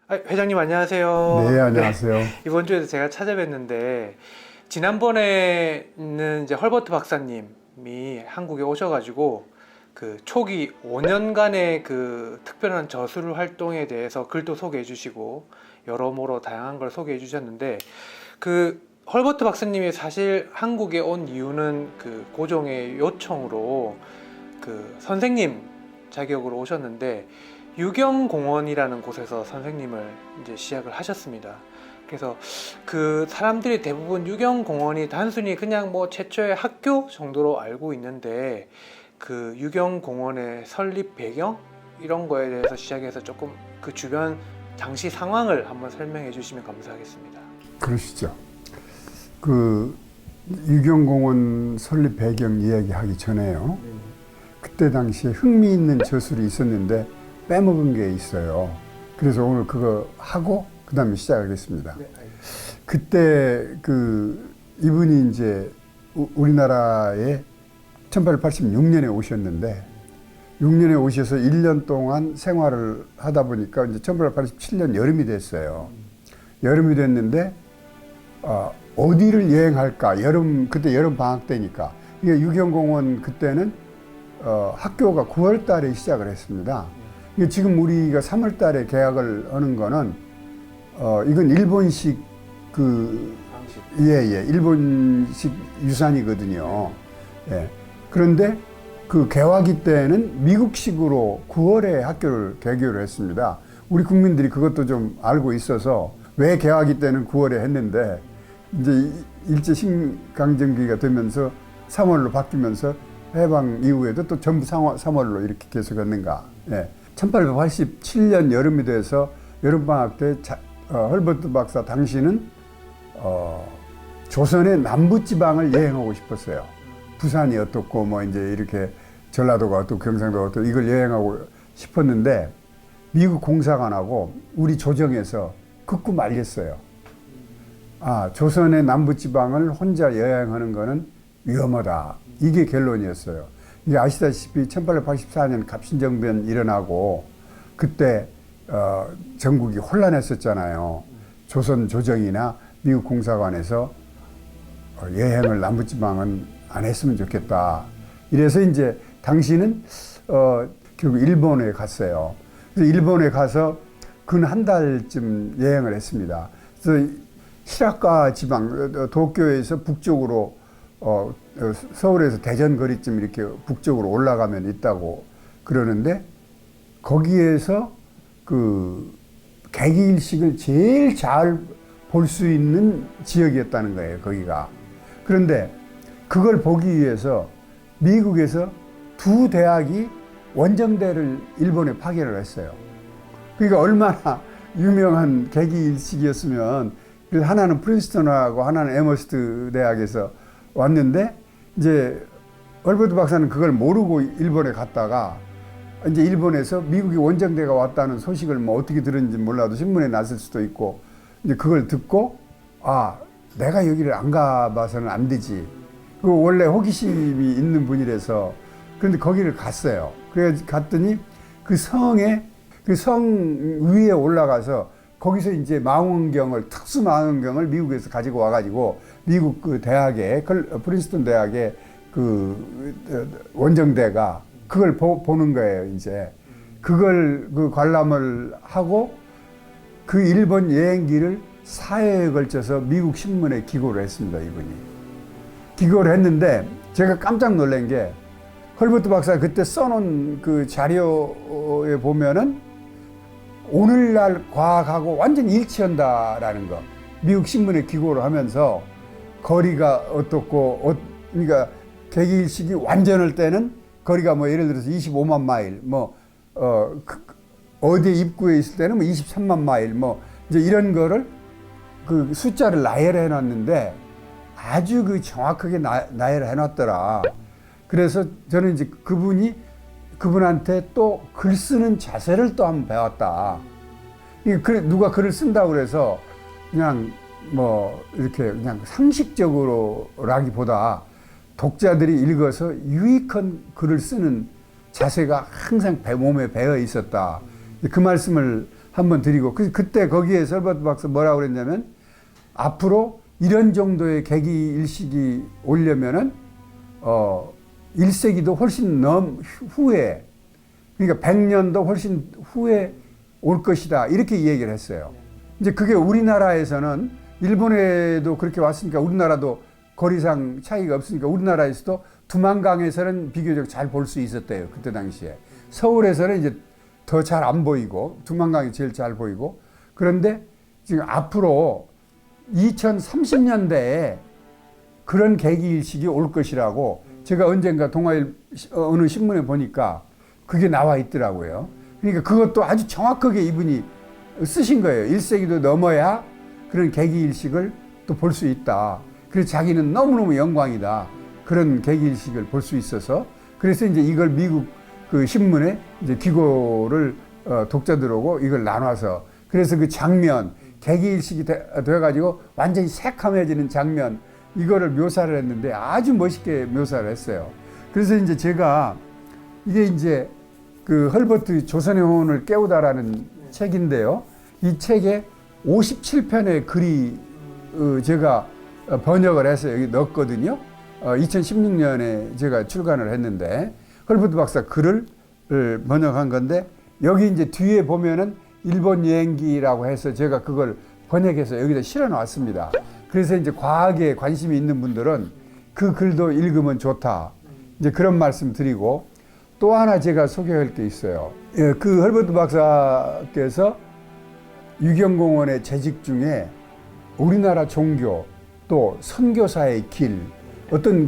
회장님 안녕하세요. 네, 안녕하세요. 이번 주에도 제가 찾아뵀는데 지난번에는 이제 헐버트 박사님이 한국에 오셔가지고 그 초기 5년간의 그 특별한 저술 활동에 대해서 글도 소개해 주시고 여러모로 다양한 걸 소개해 주셨는데 그 헐버트 박사님이 사실 한국에 온 이유는 그 고종의 요청으로 그 선생님 자격으로 오셨는데 유경공원이라는 곳에서 선생님을 이제 시작을 하셨습니다. 그래서 그 사람들이 대부분 유경공원이 단순히 그냥 뭐 최초의 학교 정도로 알고 있는데 그 유경공원의 설립 배경 이런 거에 대해서 시작해서 조금 그 주변 당시 상황을 한번 설명해 주시면 감사하겠습니다. 그러시죠. 그 유경공원 설립 배경 이야기하기 전에요. 그때 당시에 흥미있는 저술이 있었는데 빼먹은 게 있어요. 그래서 오늘 그거 하고 그 다음에 시작하겠습니다. 네, 알겠습니다. 그때 그 이분이 이제 우리나라에 1886년에 오셨는데 6년에 오셔서 1년 동안 생활을 하다 보니까 이제 1887년 여름이 됐어요. 여름이 됐는데 어디를 여행할까? 그때 여름 방학 때니까 이게 유경공원 그때는 학교가 9월 달에 시작을 했습니다. 이게 지금 우리가 3월 달에 계약을 하는 거는 이건 일본식 일본식 유산이거든요. 예. 그런데 그 개화기 때는 미국식으로 9월에 학교를 개교를 했습니다. 우리 국민들이 그것도 좀 알고 있어서 왜 개화기 때는 9월에 했는데 이제 일제 신강점기가 되면서 3월로 바뀌면서 해방 이후에도 또 전부 3월로 이렇게 계속했는가. 예. 1887년 여름이 돼서 여름방학 때 헐버트 박사 당시는 조선의 남부지방을 여행하고 싶었어요. 부산이 어떻고 뭐 이제 이렇게 전라도가 어떻고 경상도가 어떻고 이걸 여행하고 싶었는데 미국 공사관하고 우리 조정에서 극구 말렸어요. 조선의 남부지방을 혼자 여행하는 거는 위험하다. 이게 결론이었어요. 이게 아시다시피 1884년 갑신정변 일어나고 그때 전국이 혼란했었잖아요. 조선 조정이나 미국 공사관에서 여행을 남부지방은 안 했으면 좋겠다. 이래서 이제 당시는 결국 일본에 갔어요. 그래서 일본에 가서 근 한 달쯤 여행을 했습니다. 그래서 시라카 지방 도쿄에서 북쪽으로 서울에서 대전 거리쯤 이렇게 북쪽으로 올라가면 있다고 그러는데 거기에서 그 개기일식을 제일 잘 볼 수 있는 지역이었다는 거예요, 거기가. 그런데 그걸 보기 위해서 미국에서 두 대학이 원정대를 일본에 파견을 했어요. 그러니까 얼마나 유명한 개기일식이었으면 하나는 프린스턴하고 하나는 에머스트 대학에서 왔는데 이제 헐버트 박사는 그걸 모르고 일본에 갔다가 이제 일본에서 미국의 원정대가 왔다는 소식을 뭐 어떻게 들었는지 몰라도 신문에 났을 수도 있고 이제 그걸 듣고 내가 여기를 안 가봐서는 안 되지. 그 원래 호기심이 있는 분이라서 그런데 거기를 갔어요. 그래 갔더니 그 성 위에 올라가서 거기서 이제 특수 망원경을 미국에서 가지고 와가지고 미국 그 대학에 프린스턴 대학의 그 원정대가 그걸 보는 거예요. 이제 그걸 관람을 하고 그 일본 여행기를 4회에 걸쳐서 미국 신문에 기고를 했습니다. 이분이 기고를 했는데 제가 깜짝 놀란 게 헐버트 박사가 그때 써놓은 그 자료에 보면은 오늘날 과학하고 완전 일치한다라는 거. 미국 신문에 기고를 하면서 거리가 어떻고, 그러니까 개기일식이 완전할 때는 거리가 뭐 예를 들어서 25만 마일, 어디 입구에 있을 때는 뭐 23만 마일, 이제 이런 거를 그 숫자를 나열해 놨는데 아주 그 정확하게 나열해 놨더라. 그래서 저는 이제 그분한테 또 글 쓰는 자세를 또 한번 배웠다. 누가 글을 쓴다고 그래서 그냥 이렇게 그냥 상식적으로라기보다 독자들이 읽어서 유익한 글을 쓰는 자세가 항상 몸에 배어 있었다. 그 말씀을 한번 드리고 그때 거기에 설버트 박사 뭐라고 그랬냐면 앞으로 이런 정도의 계기 일식이 오려면은 1세기도 훨씬 후에 그러니까 100년도 훨씬 후에 올 것이다 이렇게 얘기를 했어요. 이제 그게 우리나라에서는 일본에도 그렇게 왔으니까 우리나라도 거리상 차이가 없으니까 우리나라에서도 두만강에서는 비교적 잘 볼 수 있었대요. 그때 당시에. 서울에서는 이제 더 잘 안 보이고 두만강이 제일 잘 보이고 그런데 지금 앞으로 2030년대에 그런 계기일식이 올 것이라고 제가 언젠가 동아일 어느 신문에 보니까 그게 나와 있더라고요. 그러니까 그것도 아주 정확하게 이분이 쓰신 거예요. 1세기도 넘어야 그런 계기일식을 또 볼 수 있다. 그래서 자기는 너무너무 영광이다. 그런 계기일식을 볼 수 있어서 그래서 이제 이걸 미국 그 신문에 이제 기고를 독자들 오고 이걸 나눠서 그래서 그 장면 계기일식이 돼가지고 완전히 새카매지는 장면 이거를 묘사를 했는데 아주 멋있게 묘사를 했어요. 그래서 이제 제가 이게 이제 그 헐버트 조선의 혼을 깨우다라는 책인데요. 이 책에 57편의 글이 제가 번역을 해서 여기 넣었거든요. 2016년에 제가 출간을 했는데 헐버트 박사 글을 번역한 건데 여기 이제 뒤에 보면은 일본 여행기라고 해서 제가 그걸 번역해서 여기다 실어 놨습니다. 그래서 이제 과학에 관심이 있는 분들은 그 글도 읽으면 좋다. 이제 그런 말씀 드리고 또 하나 제가 소개할 게 있어요. 예, 그 헐버트 박사께서 유경공원의 재직 중에 우리나라 종교 또 선교사의 길 어떤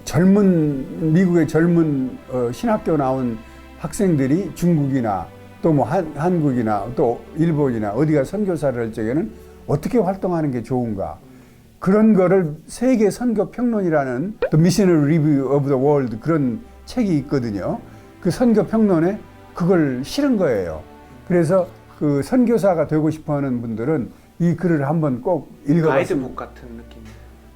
젊은 미국의 젊은 신학교 나온 학생들이 중국이나 또 뭐 한국이나 또 일본이나 어디가 선교사를 할 적에는 어떻게 활동하는 게 좋은가 그런 거를 세계 선교 평론이라는 The Missionary Review of the World 그런 책이 있거든요. 그 선교 평론에 그걸 실은 거예요. 그래서 그 선교사가 되고 싶어하는 분들은 이 글을 한번 꼭 읽어봤으면. 가이드북 같은 느낌.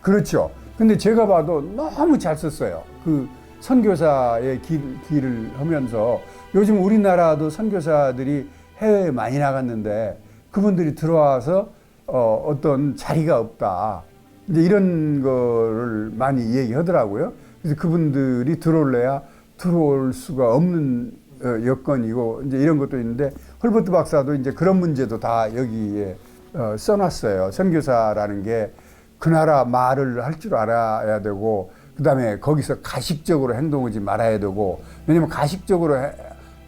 그렇죠. 근데 제가 봐도 너무 잘 썼어요. 그 선교사의 길을 하면서 요즘 우리나라도 선교사들이 해외에 많이 나갔는데 그분들이 들어와서 어떤 자리가 없다. 이제 이런 거를 많이 얘기하더라고요. 그래서 그분들이 들어올래야 들어올 수가 없는 여건이고 이제 이런 것도 있는데 헐버트 박사도 이제 그런 문제도 다 여기에 써놨어요. 선교사라는 게 그 나라 말을 할 줄 알아야 되고 그 다음에 거기서 가식적으로 행동하지 말아야 되고 왜냐면 가식적으로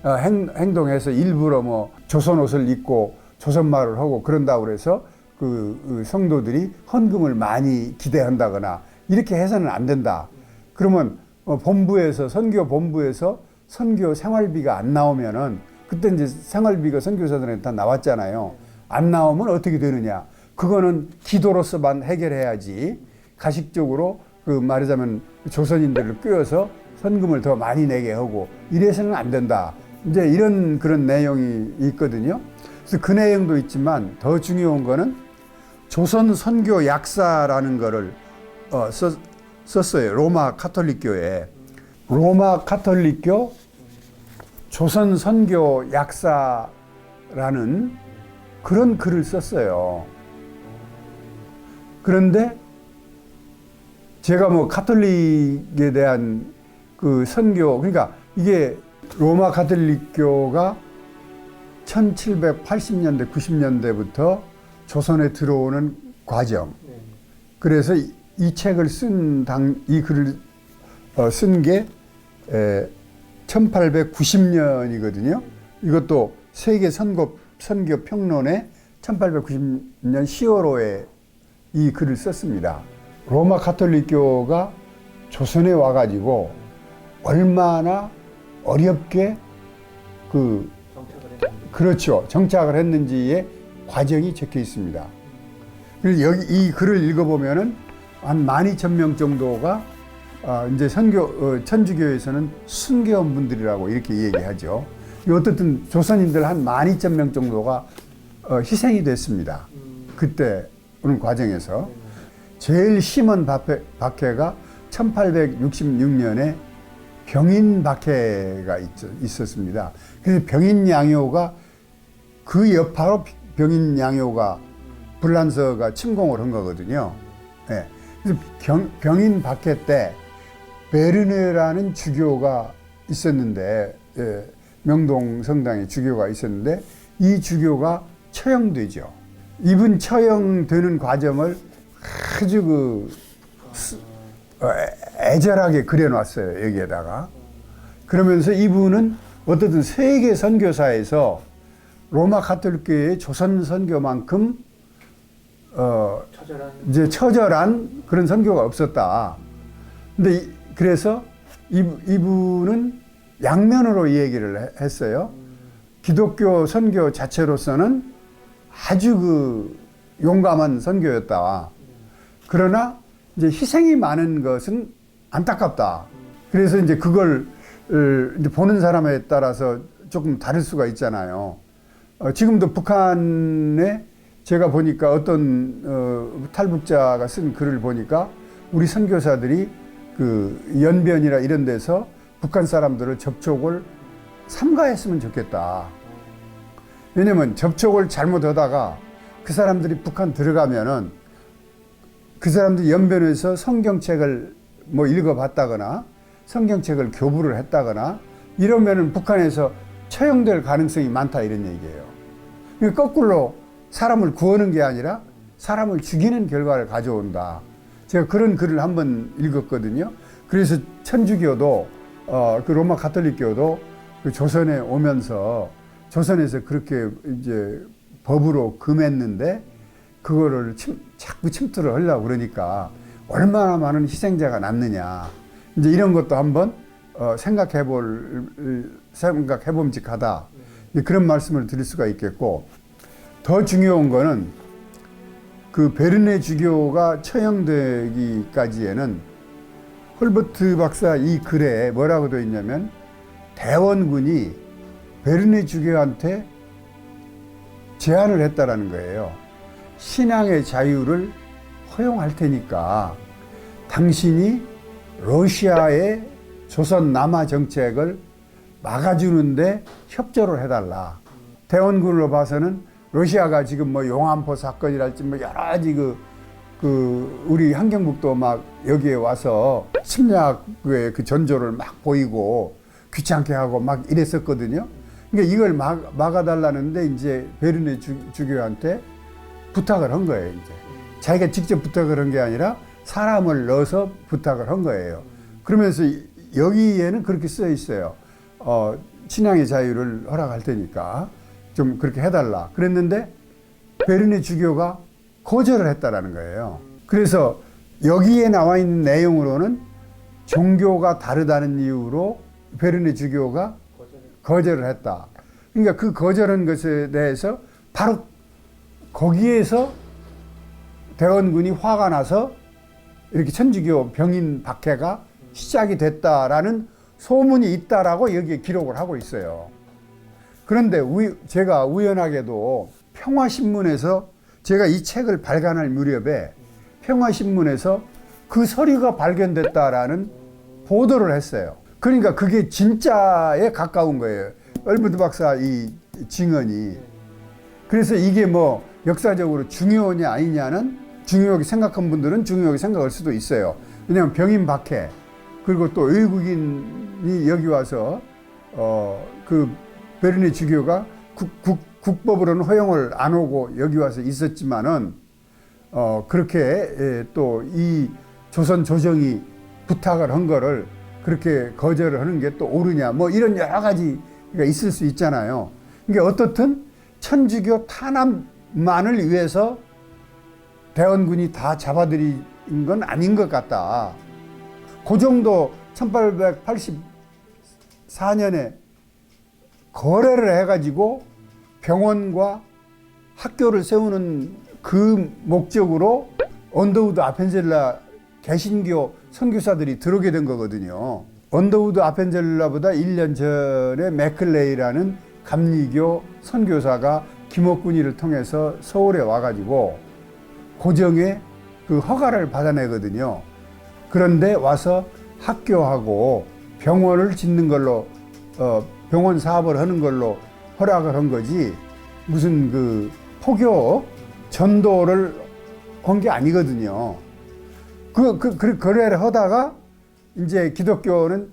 행동해서 일부러 뭐 조선 옷을 입고 조선 말을 하고 그런다고 그래서 그 성도들이 헌금을 많이 기대한다거나 이렇게 해서는 안 된다. 그러면 본부에서 선교 본부에서 선교 생활비가 안 나오면은 그때 이제 생활비가 선교사들한테 다 나왔잖아요. 안 나오면 어떻게 되느냐? 그거는 기도로서만 해결해야지 가식적으로 그 말하자면 조선인들을 꿰어서 헌금을 더 많이 내게 하고 이래서는 안 된다. 이제 이런 그런 내용이 있거든요. 그래서 그 내용도 있지만 더 중요한 거는 조선 선교 약사라는 거를 썼어요. 로마 카톨릭교에. 로마 카톨릭교 조선 선교 약사라는 그런 글을 썼어요. 그런데 제가 뭐 카톨릭에 대한 그 선교, 그러니까 이게 로마 카톨릭교가 1780년대, 90년대부터 조선에 들어오는 과정. 그래서 이 책을 이 글을 쓴 게 1890년이거든요. 이것도 세계 선교 평론에 1890년 10월호에 이 글을 썼습니다. 로마 카톨릭교가 조선에 와가지고 얼마나 어렵게 그렇죠. 정착을 했는지의 과정이 적혀 있습니다. 그래서 여기 이 글을 읽어보면은 한 12,000명 정도가 이제 천주교에서는 순교한 분들이라고 이렇게 얘기하죠. 어떻든 조선인들 한 12,000명 정도가 희생이 됐습니다. 그때 오는 과정에서 제일 심한 박해가 1866년에 병인 박해가 있었습니다. 그래서 병인 양요가 그 여파로 병인 양요가 불란서가 침공을 한 거거든요. 예. 그래서 병인 박해 때 베르네라는 주교가 있었는데, 예, 명동 성당에 주교가 있었는데 이 주교가 처형되죠. 이분 처형되는 과정을 아주 애절하게 그려놨어요, 여기에다가. 그러면서 이분은 어떻든 세계 선교사에서 로마 가톨릭교회의 조선 선교만큼 이제 처절한 그런 선교가 없었다. 근데 그래서 이분은 양면으로 이 얘기를 했어요. 기독교 선교 자체로서는 아주 용감한 선교였다. 그러나 이제 희생이 많은 것은 안타깝다. 그래서 이제 그걸 이제 보는 사람에 따라서 조금 다를 수가 있잖아요. 지금도 북한에 제가 보니까 어떤 탈북자가 쓴 글을 보니까 우리 선교사들이 그 연변이나 이런 데서 북한 사람들을 접촉을 삼가했으면 좋겠다. 왜냐면 접촉을 잘못하다가 그 사람들이 북한 들어가면은 그 사람들이 연변에서 성경책을 뭐 읽어봤다거나 성경책을 교부를 했다거나 이러면은 북한에서 처형될 가능성이 많다, 이런 얘기예요. 그러니까 거꾸로 사람을 구하는 게 아니라 사람을 죽이는 결과를 가져온다. 제가 그런 글을 한번 읽었거든요. 그래서 천주교도 그 로마 가톨릭교도 그 조선에 오면서 조선에서 그렇게 이제 법으로 금했는데 그거를 자꾸 침투를 하려고 그러니까 얼마나 많은 희생자가 났느냐. 이제 이런 것도 한번 생각해 봄직하다. 그런 말씀을 드릴 수가 있겠고, 더 중요한 거는 그 베르네 주교가 처형되기까지에는 헐버트 박사 이 글에 뭐라고 되어 있냐면, 대원군이 베르네 주교한테 제안을 했다라는 거예요. 신앙의 자유를 허용할 테니까 당신이 러시아의 조선 남하 정책을 막아주는데 협조를 해달라. 대원군으로 봐서는 러시아가 지금 뭐 용안포 사건이랄지 뭐 여러 가지 우리 함경북도 막 여기에 와서 침략의 그 전조를 막 보이고 귀찮게 하고 막 이랬었거든요. 그러니까 이걸 막아달라는데 이제 베르네 주교한테 부탁을 한 거예요. 이제 자기가 직접 부탁을 한 게 아니라 사람을 넣어서 부탁을 한 거예요. 그러면서 여기에는 그렇게 써 있어요. 신앙의 자유를 허락할 테니까 좀 그렇게 해달라. 그랬는데 베르네 주교가 거절을 했다라는 거예요. 그래서 여기에 나와 있는 내용으로는 종교가 다르다는 이유로 베르네 주교가 거절을 했다. 그러니까 그 거절한 것에 대해서 바로 거기에서 대원군이 화가 나서 이렇게 천주교 병인 박해가 시작이 됐다라는 소문이 있다라고 여기에 기록을 하고 있어요. 그런데 제가 우연하게도 평화신문에서 제가 이 책을 발간할 무렵에 평화신문에서 그 서류가 발견됐다라는 보도를 했어요. 그러니까 그게 진짜에 가까운 거예요. 얼버트 박사 이 증언이. 그래서 이게 뭐 역사적으로 중요하냐 아니냐는 중요하게 생각한 분들은 중요하게 생각할 수도 있어요. 왜냐하면 병인 박해, 그리고 또 외국인이 여기 와서 그 베르네 주교가 국법으로는 허용을 안 하고 여기 와서 있었지만은 그렇게 또 이 조선 조정이 부탁을 한 거를 그렇게 거절을 하는 게 또 옳으냐, 뭐 이런 여러 가지가 있을 수 있잖아요. 그러니까 어떻든 천주교 탄압만을 위해서 대원군이 다 잡아들인 건 아닌 것 같다. 그 정도 1884년에 거래를 해가지고 병원과 학교를 세우는 그 목적으로 언더우드 아펜젤라 개신교 선교사들이 들어오게 된 거거든요. 언더우드 아펜젤라보다 1년 전에 맥클레이라는 감리교 선교사가 김옥군이를 통해서 서울에 와가지고 고정에 그 허가를 받아내거든요. 그런데 와서 학교하고 병원을 짓는 걸로 병원 사업을 하는 걸로 허락을 한 거지 무슨 그 포교 전도를 한 게 아니거든요. 그 거래를 하다가 이제 기독교는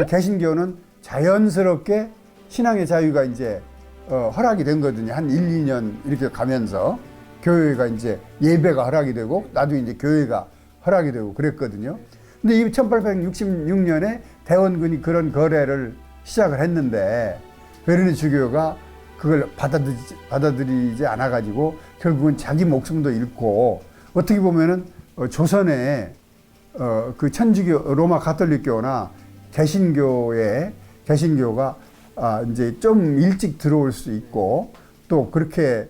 개신교는 자연스럽게 신앙의 자유가 이제 허락이 된 거거든요. 한 1, 2년 이렇게 가면서 교회가 이제 예배가 허락이 되고 나중에 이제 교회가 허락이 되고 그랬거든요. 근데 이 1866년에 대원군이 그런 거래를 시작을 했는데 베르네 주교가 그걸 받아들이지 않아 가지고 결국은 자기 목숨도 잃고 어떻게 보면은 조선에 그 천주교 로마 가톨릭교나 개신교가 이제 좀 일찍 들어올 수 있고 또 그렇게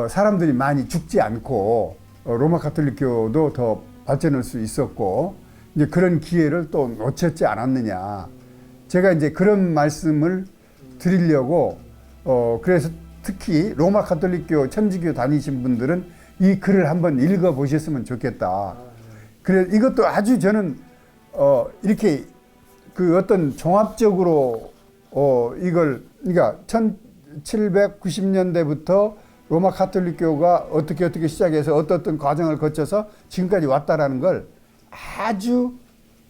사람들이 많이 죽지 않고 로마 가톨릭교도 더 발전할 수 있었고 이제 그런 기회를 또 놓쳤지 않았느냐. 제가 이제 그런 말씀을 드리려고 그래서 특히 로마 가톨릭교 천주교 다니신 분들은 이 글을 한번 읽어 보셨으면 좋겠다. 그래 이것도 아주 저는 이렇게 그 어떤 종합적으로 이걸 그러니까 1790년대부터 로마 가톨릭교가 어떻게 시작해서 어떤 과정을 거쳐서 지금까지 왔다라는 걸 아주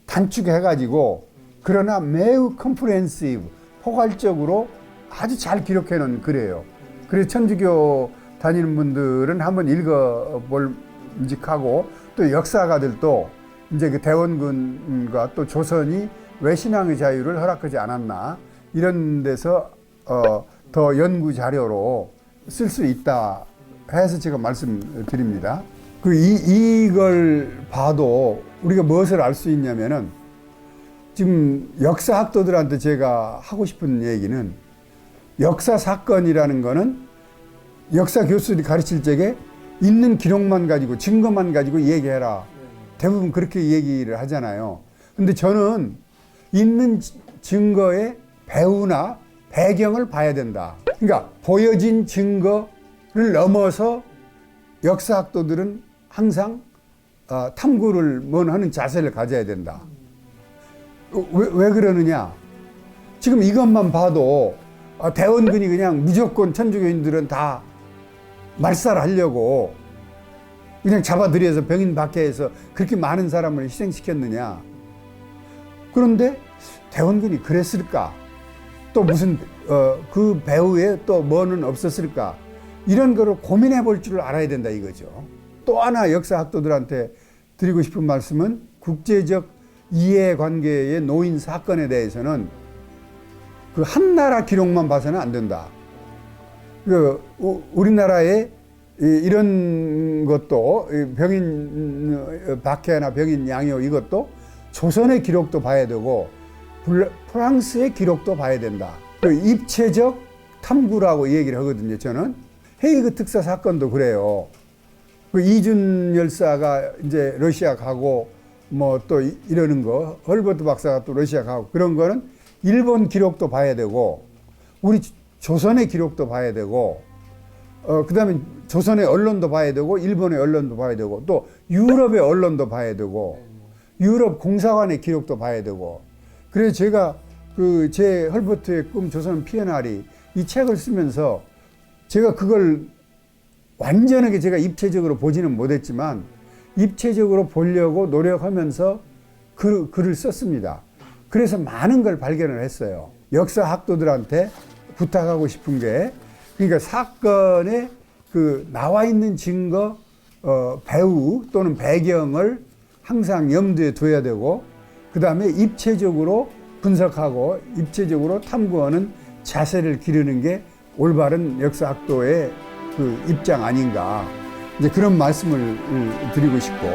단축해 가지고 그러나 매우 컴프레hensive 포괄적으로 아주 잘 기록해 놓은 글이에요. 그래서 천주교 다니는 분들은 한번 읽어볼 묵직하고 또 역사가들도 이제 그 대원군과 또 조선이 왜 신앙의 자유를 허락하지 않았나 이런 데서 더 연구 자료로 쓸 수 있다 해서 제가 말씀드립니다. 이걸 봐도 우리가 무엇을 알 수 있냐면은 지금 역사학도들한테 제가 하고 싶은 얘기는 역사 사건이라는 거는 역사 교수들이 가르칠 적에 있는 기록만 가지고 증거만 가지고 얘기해라. 대부분 그렇게 얘기를 하잖아요. 근데 저는 있는 증거의 배우나 배경을 봐야 된다. 그러니까 보여진 증거를 넘어서 역사학도들은 항상 탐구를 하는 자세를 가져야 된다. 왜 그러느냐? 지금 이것만 봐도 대원군이 그냥 무조건 천주교인들은 다 말살하려고 그냥 잡아들여서 병인 박해해서 그렇게 많은 사람을 희생시켰느냐? 그런데 대원군이 그랬을까? 또 무슨 그 배후에 또 뭐는 없었을까? 이런 거를 고민해 볼 줄 알아야 된다 이거죠. 또 하나 역사학도들한테 드리고 싶은 말씀은 국제적 이해관계에 놓인 사건에 대해서는 그 한 나라 기록만 봐서는 안 된다. 우리나라에 이런 것도 병인 박해나 병인 양요 이것도 조선의 기록도 봐야 되고 프랑스의 기록도 봐야 된다. 입체적 탐구라고 얘기를 하거든요. 저는 헤이그 특사 사건도 그래요. 이준 열사가 이제 러시아 가고 뭐 또 이러는 거, 헐버트 박사가 또 러시아 가고 그런 거는 일본 기록도 봐야 되고 우리 조선의 기록도 봐야 되고 그다음에 조선의 언론도 봐야 되고 일본의 언론도 봐야 되고 또 유럽의 언론도 봐야 되고 유럽 공사관의 기록도 봐야 되고 그래서 제가 제 헐버트의 꿈 조선 피어나리 이 책을 쓰면서 제가 그걸 완전하게 제가 입체적으로 보지는 못했지만 입체적으로 보려고 노력하면서 글을 썼습니다. 그래서 많은 걸 발견을 했어요. 역사학도들한테 부탁하고 싶은 게 그러니까 사건에 나와 있는 증거, 배후 또는 배경을 항상 염두에 둬야 되고 그 다음에 입체적으로 분석하고 입체적으로 탐구하는 자세를 기르는 게 올바른 역사학도의 입장 아닌가 이제 그런 말씀을 드리고 싶고